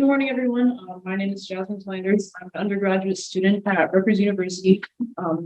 Good morning, everyone. My name is Jasmine Flanders. I'm an undergraduate student at Rutgers University,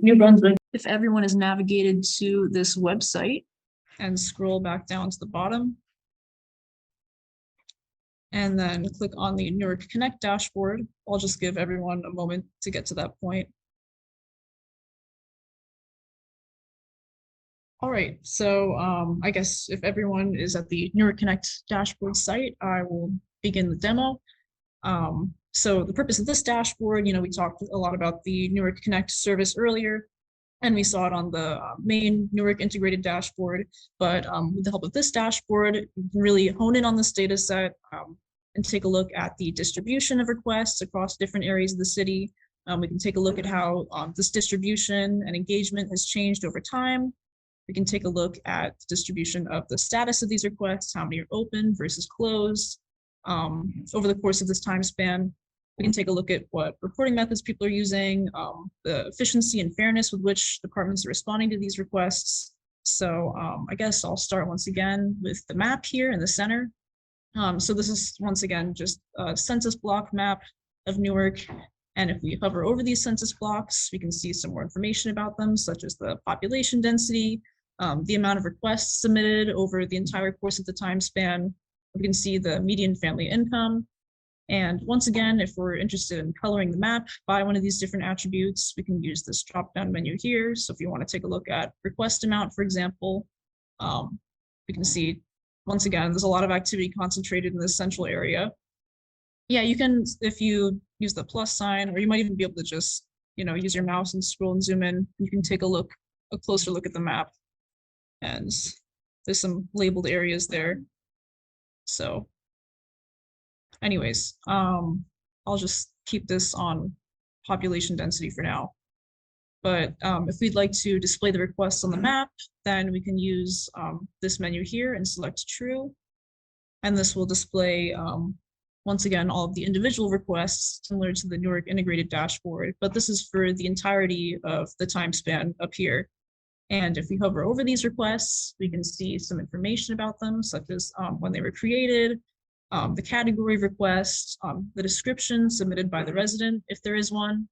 New Brunswick. If everyone has navigated to this website and scroll back down to the bottom, and then click on the Newark Connect dashboard, I'll just give everyone a moment to get to that point. All right, so I guess if everyone is at the Newark Connect dashboard site, I will begin the demo. So the purpose of this dashboard, we talked a lot about the Newark Connect service earlier, and we saw it on the main Newark integrated dashboard. But with the help of this dashboard, you can really hone in on this data set and take a look at the distribution of requests across different areas of the city. We can take a look at how this distribution and engagement has changed over time. We can take a look at the distribution of the status of these requests, how many are open versus closed. Over the course of this time span, we can take a look at what reporting methods people are using, the efficiency and fairness with which departments are responding to these requests. So I guess I'll start once again with the map here in the center. So this is once again just a census block map of Newark. And if we hover over these census blocks, we can see some more information about them, such as the population density, the amount of requests submitted over the entire course of the time span. We can see the median family income. And once again, if we're interested in coloring the map by one of these different attributes, we can use this drop-down menu here. So if you want to take a look at request amount, for example, we can see, once again, there's a lot of activity concentrated in this central area. Yeah, you can, if you use the plus sign, or you might even be able to just, use your mouse and scroll and zoom in, you can take a closer look at the map. And there's some labeled areas there. So anyways, I'll just keep this on population density for now. But if we'd like to display the requests on the map, then we can use this menu here and select true. And this will display, once again, all of the individual requests similar to the Newark integrated dashboard, but this is for the entirety of the time span up here. And if we hover over these requests, we can see some information about them, such as when they were created, the category of request, the description submitted by the resident, if there is one.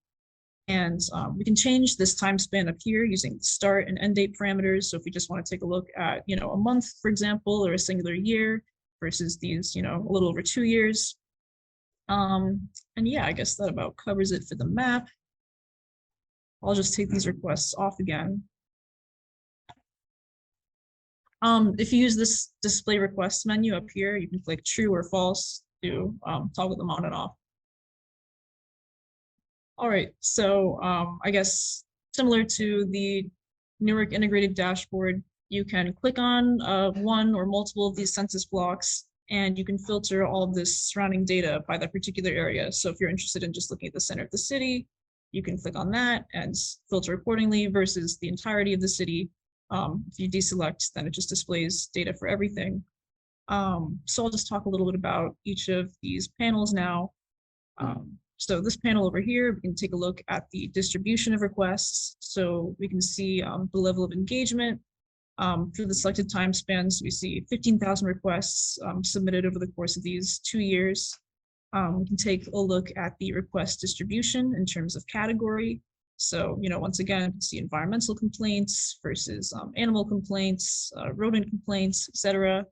And we can change this time span up here using the start and end date parameters. So if we just want to take a look at, a month, for example, or a singular year versus these, a little over 2 years. And yeah, I guess that about covers it for the map. I'll just take these requests off again. If you use this display requests menu up here, you can click true or false to toggle them on and off. All right, so I guess similar to the Newark integrated dashboard, you can click on one or multiple of these census blocks, and you can filter all of this surrounding data by that particular area. So if you're interested in just looking at the center of the city, you can click on that and filter accordingly versus the entirety of the city. If you deselect, then it just displays data for everything. So I'll just talk a little bit about each of these panels now. So this panel over here, we can take a look at the distribution of requests. So we can see the level of engagement for the selected time spans. We see 15,000 requests submitted over the course of these 2 years. We can take a look at the request distribution in terms of category. So, once again, you can see environmental complaints versus animal complaints, rodent complaints, etc.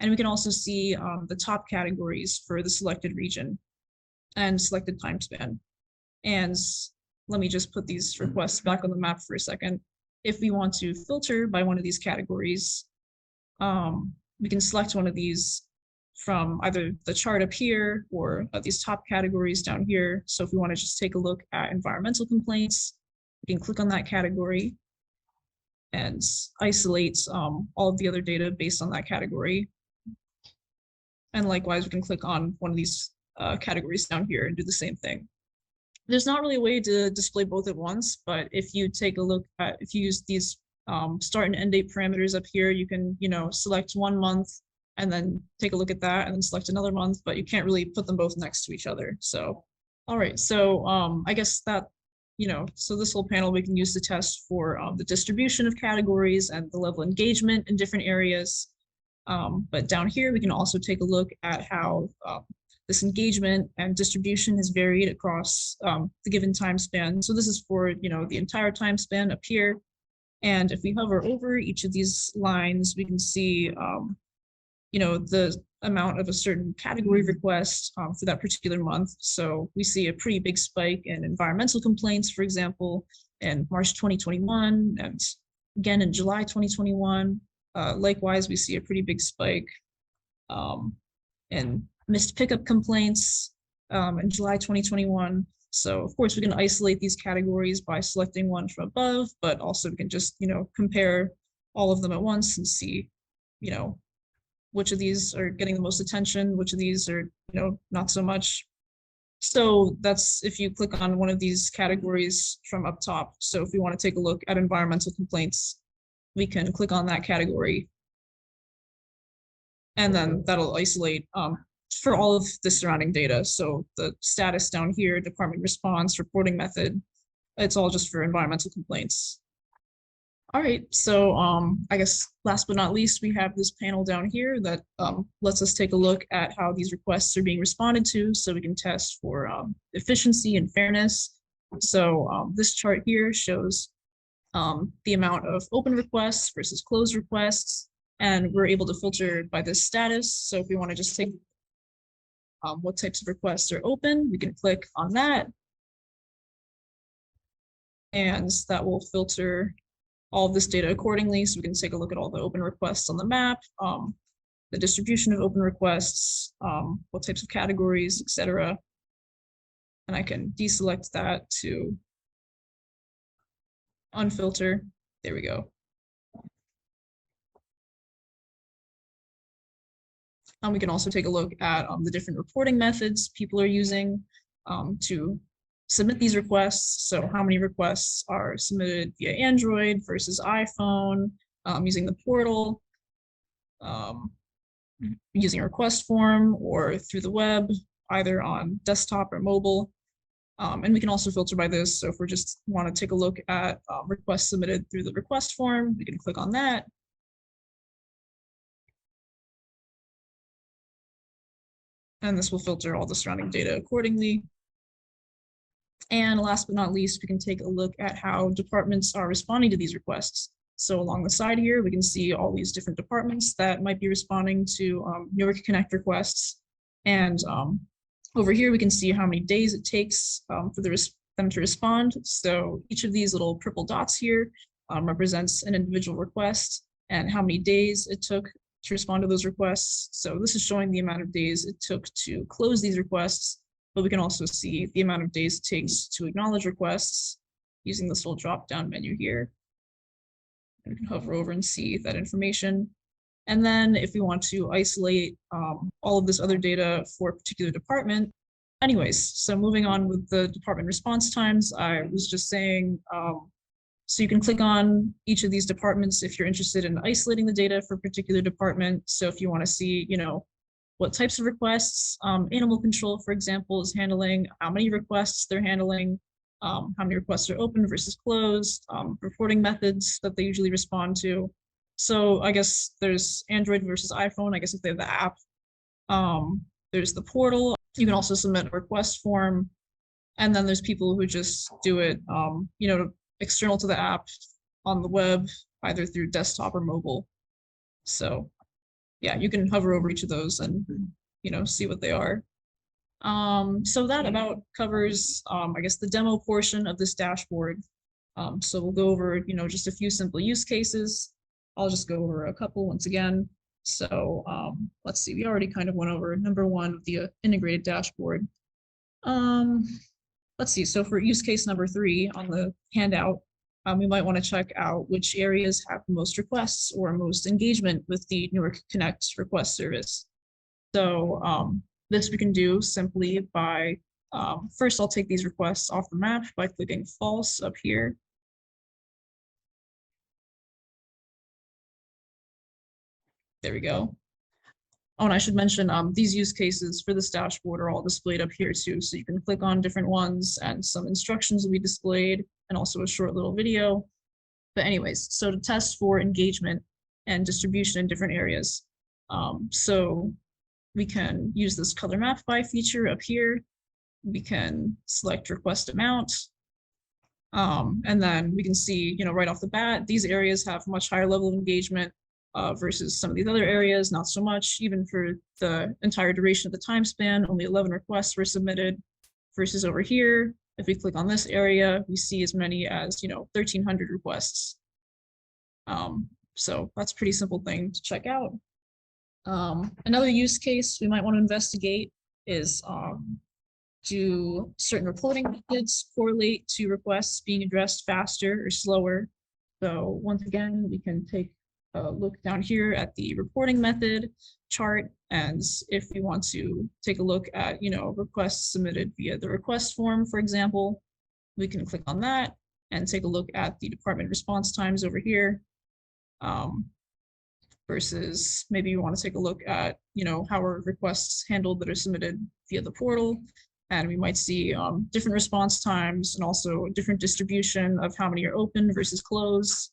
And we can also see the top categories for the selected region and selected time span. And let me just put these requests back on the map for a second. If we want to filter by one of these categories, we can select one of these from either the chart up here or these top categories down here. So if we want to just take a look at environmental complaints, we can click on that category and isolate all of the other data based on that category. And likewise, we can click on one of these categories down here and do the same thing. There's not really a way to display both at once, but if you take a look at, if you use these start and end date parameters up here, you can, select 1 month and then take a look at that and then select another month, but you can't really put them both next to each other. So, all right, so I guess that, so this whole panel we can use to test for the distribution of categories and the level of engagement in different areas. But down here, we can also take a look at how this engagement and distribution has varied across the given time span. So this is for, the entire time span up here. And if we hover over each of these lines, we can see, the amount of a certain category of request for that particular month. So we see a pretty big spike in environmental complaints, for example, in March 2021, and again in July 2021. Likewise, we see a pretty big spike in missed pickup complaints in July 2021. So of course we can isolate these categories by selecting one from above, but also we can just, compare all of them at once and see, which of these are getting the most attention, which of these are, not so much. So that's if you click on one of these categories from up top. So if we want to take a look at environmental complaints, we can click on that category. And then that'll isolate for all of the surrounding data. So the status down here, department response, reporting method, it's all just for environmental complaints. All right, so I guess last but not least, we have this panel down here that lets us take a look at how these requests are being responded to, so we can test for efficiency and fairness. So this chart here shows the amount of open requests versus closed requests, and we're able to filter by this status. So if we want to just take what types of requests are open, we can click on that, and that will filter all of this data accordingly. So we can take a look at all the open requests on the map, the distribution of open requests, what types of categories, etc. And I can deselect that to unfilter. There we go. We can also take a look at the different reporting methods people are using to submit these requests. So how many requests are submitted via Android versus iPhone, using the portal, using a request form, or through the web, either on desktop or mobile. And we can also filter by this. So if we just want to take a look at requests submitted through the request form, we can click on that. And this will filter all the surrounding data accordingly. And last but not least, we can take a look at how departments are responding to these requests. So along the side here, we can see all these different departments that might be responding to Newark Connect requests. And over here, we can see how many days it takes for them to respond. So each of these little purple dots here represents an individual request and how many days it took to respond to those requests. So this is showing the amount of days it took to close these requests, but we can also see the amount of days it takes to acknowledge requests using this little drop-down menu here. And we can hover over and see that information. And then if we want to isolate all of this other data for a particular department. Anyways, so moving on with the department response times, I was just saying, so you can click on each of these departments if you're interested in isolating the data for a particular department. So if you want to see, what types of requests animal control, for example, is handling, how many requests they're handling, how many requests are open versus closed, reporting methods that they usually respond to. So I guess there's Android versus iPhone. I guess if they have the app, there's the portal. You can also submit a request form. And then there's people who just do it, external to the app on the web, either through desktop or mobile. So yeah, you can hover over each of those and, see what they are. So that about covers, I guess, the demo portion of this dashboard. So we'll go over, just a few simple use cases. I'll just go over a couple once again. So let's see, we already kind of went over number one of the integrated dashboard. Let's see, so for use case number 3 on the handout, we might want to check out which areas have the most requests or most engagement with the Newark Connect request service. So this we can do simply by, first I'll take these requests off the map by clicking false up here. There we go. Oh, and I should mention these use cases for this dashboard are all displayed up here too. So you can click on different ones and some instructions will be displayed and also a short little video. But anyways, so to test for engagement and distribution in different areas. So we can use this color map by feature up here. We can select request amount. And then we can see, right off the bat, these areas have much higher level of engagement versus some of these other areas, not so much. Even for the entire duration of the time span, only 11 requests were submitted versus over here. If we click on this area, we see as many as, 1,300 requests. So that's a pretty simple thing to check out. Another use case we might want to investigate is do certain reporting methods correlate to requests being addressed faster or slower? So once again, we can take a look down here at the reporting method chart. And if we want to take a look at, requests submitted via the request form, for example, we can click on that and take a look at the department response times over here. Versus maybe you want to take a look at, how are requests handled that are submitted via the portal. And we might see different response times and also a different distribution of how many are open versus closed.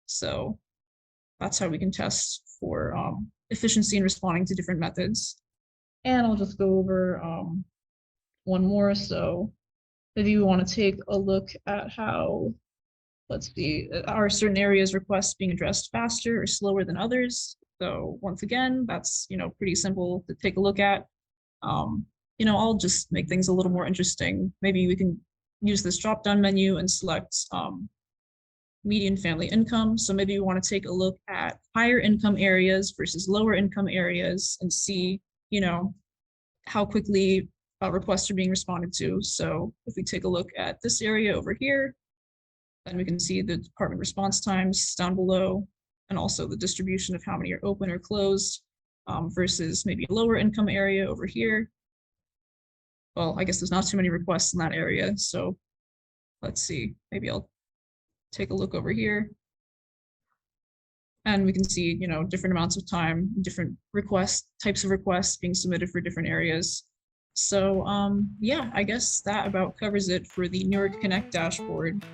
So that's how we can test for efficiency in responding to different methods. And I'll just go over one more. So maybe we want to take a look at how, let's see, are certain areas requests being addressed faster or slower than others? So once again, that's, pretty simple to take a look at. I'll just make things a little more interesting. Maybe we can use this drop-down menu and select median family income. So maybe we want to take a look at higher income areas versus lower income areas and see, how quickly requests are being responded to. So if we take a look at this area over here, then we can see the department response times down below, and also the distribution of how many are open or closed versus maybe a lower income area over here. Well, I guess there's not too many requests in that area. So let's see, maybe I'll take a look over here. And we can see, different amounts of time, different types of requests being submitted for different areas. So yeah, I guess that about covers it for the Newark Connect dashboard.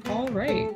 All right.